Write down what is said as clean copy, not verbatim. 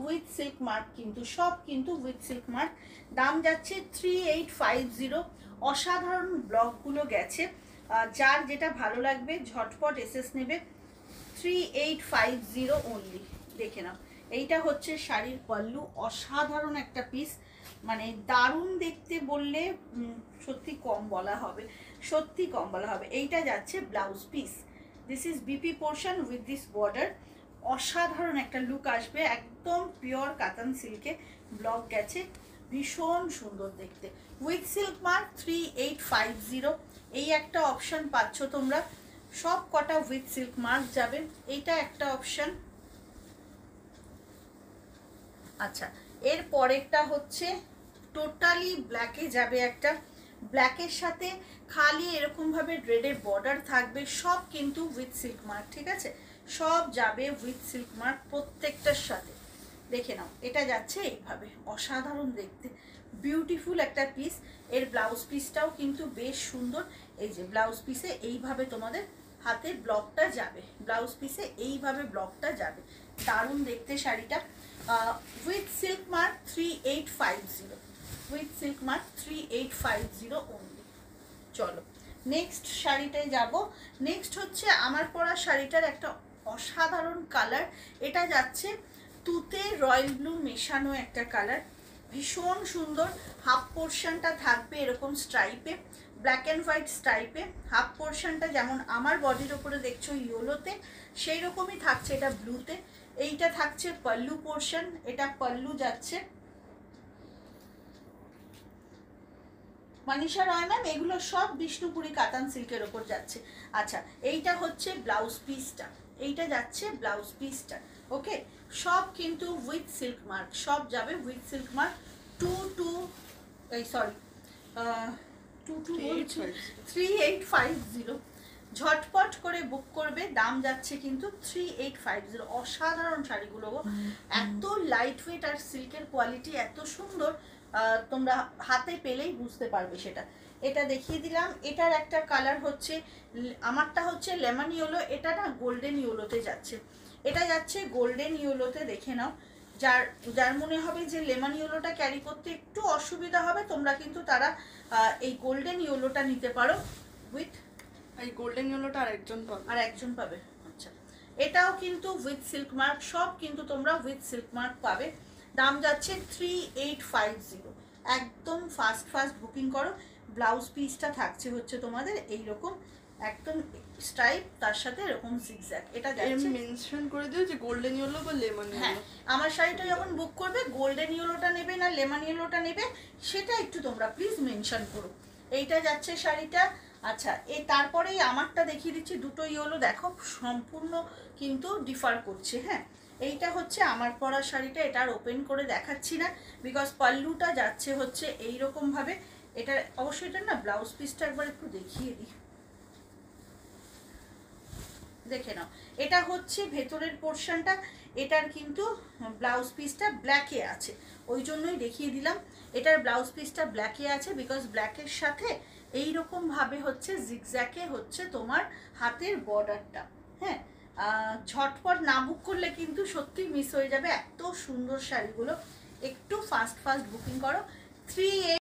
With silk mark, কিন্তু সব কিন্তু উইথ সিল্ক মার্ক। দাম যাচ্ছে 3850। অসাধারণ ব্লকগুলো গেছে, যার যেটা ভালো লাগবে ঝটপট এসএস নেবে। 3850 অনলি। দেখে নাও, এইটা হচ্ছে শাড়ির পল্লু। অসাধারণ একটা পিস, মানে দারুণ দেখতে বললে সত্যি কম বলা হবে, সত্যি কম বলা হবে। এইটা যাচ্ছে blouse piece. This is BP portion with this border. অসাধারণ একটা লুক আসবে, একদম পিওর কাতান সিল্কে ব্লক গেছে, ভীষণ সুন্দর দেখতে। With silk mark 3850। এই একটা অপশন পাচ্ছ তোমরা, সব কটা উইথ সিল্ক মার্ক যাবে, এইটা একটা অপশন। আচ্ছা, এর পরেরটা হচ্ছে টোটালি ব্ল্যাকে যাবে, একটা ব্ল্যাকের সাথে খালি এরকমভাবে রেডের বর্ডার থাকবে, সব কিন্তু উইথ সিল্ক মার্ক, ঠিক আছে? সব যাবে উইথ সিল্ক মার্ক প্রত্যেকটার সাথে। দেখে নাও, এটা যাচ্ছে এইভাবে, অসাধারণ দেখতে, বিউটিফুল একটা পিস। এর ব্লাউজ পিসটাও কিন্তু বেশ সুন্দর। এই যে ব্লাউজ পিসে এইভাবে তোমাদের হাতে ব্লকটা যাবে, ব্লাউজ পিসে এইভাবে ব্লকটা যাবে, দারুণ দেখতে শাড়িটা। With silk mark 3850, with silk mark 3850 only. চলো নেক্সট শাড়িটায় যাব। নেক্সট হচ্ছে আমার পরা শাড়িটার একটা অসাধারণ কালার। এটা যাচ্ছে তুতে রয়্যাল ব্লু মেশানো একটা কালার, ভীষণ সুন্দর। হাফ পোর্শনটা থাকবে এরকম স্ট্রাইপে, ব্ল্যাক অ্যান্ড হোয়াইট স্ট্রাইপে। হাফ পোর্শনটা যেমন আমার বডির ওপরে দেখছো ইয়েলোতে, সেই রকমই থাকছে এটা ব্লুতে। এইটা থাকছে পল্লু পোর্শন, এটা পল্লু যাচ্ছে। মানিষা রয় ম্যাম, এগুলো সব বিষ্ণুপুরি কাতান সিল্কের ওপর যাচ্ছে। আচ্ছা, এইটা হচ্ছে ব্লাউজ পিসটা, এইটা যাচ্ছে ব্লাউজ পিসটা। ওকে, সব কিন্তু উইথ সিল্ক মার্ক, সব যাবে উইথ সিল্ক মার্ক। 3850। ঝটপট করে বুক করবে, দাম যাচ্ছে কিন্তু 3850। অসাধারণ শাড়িগুলো, এত লাইট ওয়েট আর সিল্কের কোয়ালিটি এত সুন্দর, তোমরা হাতে পেলেই বুঝতে পারবে সেটা। এটা দেখিয়ে দিলাম। এটার একটা কালার হচ্ছে, আমারটা হচ্ছে লেমন ইয়েলো, এটা না গোল্ডেন ইয়েলোতে যাচ্ছে, এটা যাচ্ছে গোল্ডেন ইয়েলোতে। দেখে নাও, যার যার মনে হবে যে লেমন ইয়েলোটা ক্যারি করতে একটু অসুবিধা হবে, তোমরা কিন্তু তারা এই গোল্ডেন ইয়েলোটা নিতে পারো। উইথ এই গোল্ডেন ইয়েলোটা আর একজন পাবে। আচ্ছা, এটাও কিন্তু উইথ সিল্ক মার্ক, সব কিন্তু তোমরা উইথ সিল্ক মার্ক পাবে। দাম যাচ্ছে 3850। একদম ফাস্ট ফাস্ট বুকিং করো। ব্লাউজ পিসটা থাকছে হচ্ছে তোমাদের এইরকম একদম স্ট্রাইপ, তার সাথে এরকম জিগজ্যাগ। এটা যাচ্ছে, মেনশন করে দিও যে গোল্ডেন ইয়েলো বা লেমন ইয়েলো। হ্যাঁ, আমার শাড়িটা যখন বুক করবে গোল্ডেন ইয়েলোটা নেবে না লেমন ইয়েলোটা নেবে, সেটা একটু তোমরা প্লিজ মেনশন করো। এইটা যাচ্ছে শাড়িটা। আচ্ছা, তারপরেই আমারটা দেখিয়ে দিচ্ছি, দুটো ইয়েলো দেখো সম্পূর্ণ কিন্তু ডিফার করছে। হ্যাঁ, এইটা হচ্ছে আমার পরা শাড়িটা, এটা আর ওপেন করে দেখাচ্ছি না, বিকজ পাল্লুটা যাচ্ছে হচ্ছে এইরকমভাবে। এটা অবশ্যই, এটা না ব্লাউজ পিসটা একবার একটু দেখিয়ে দিই, দেখে নাও। এটা হচ্ছে ভেতরের পোর্শনটা, এটার কিন্তু ব্লাউজ পিসটা ব্ল্যাকে আছে, ওই জন্যই দেখিয়ে দিলাম। এটার ব্লাউজ পিসটা ব্ল্যাকে আছে, বিকজ ব্ল্যাকের সাথে এইরকম ভাবে হচ্ছে জিগজ্যাকে হচ্ছে তোমার হাতের বর্ডারটা। হ্যাঁ, ঝটপট না বুক করলে কিন্তু সত্যি মিস হয়ে যাবে এত সুন্দর শাড়িগুলো। একটু ফাস্ট ফাস্ট বুকিং করো। 38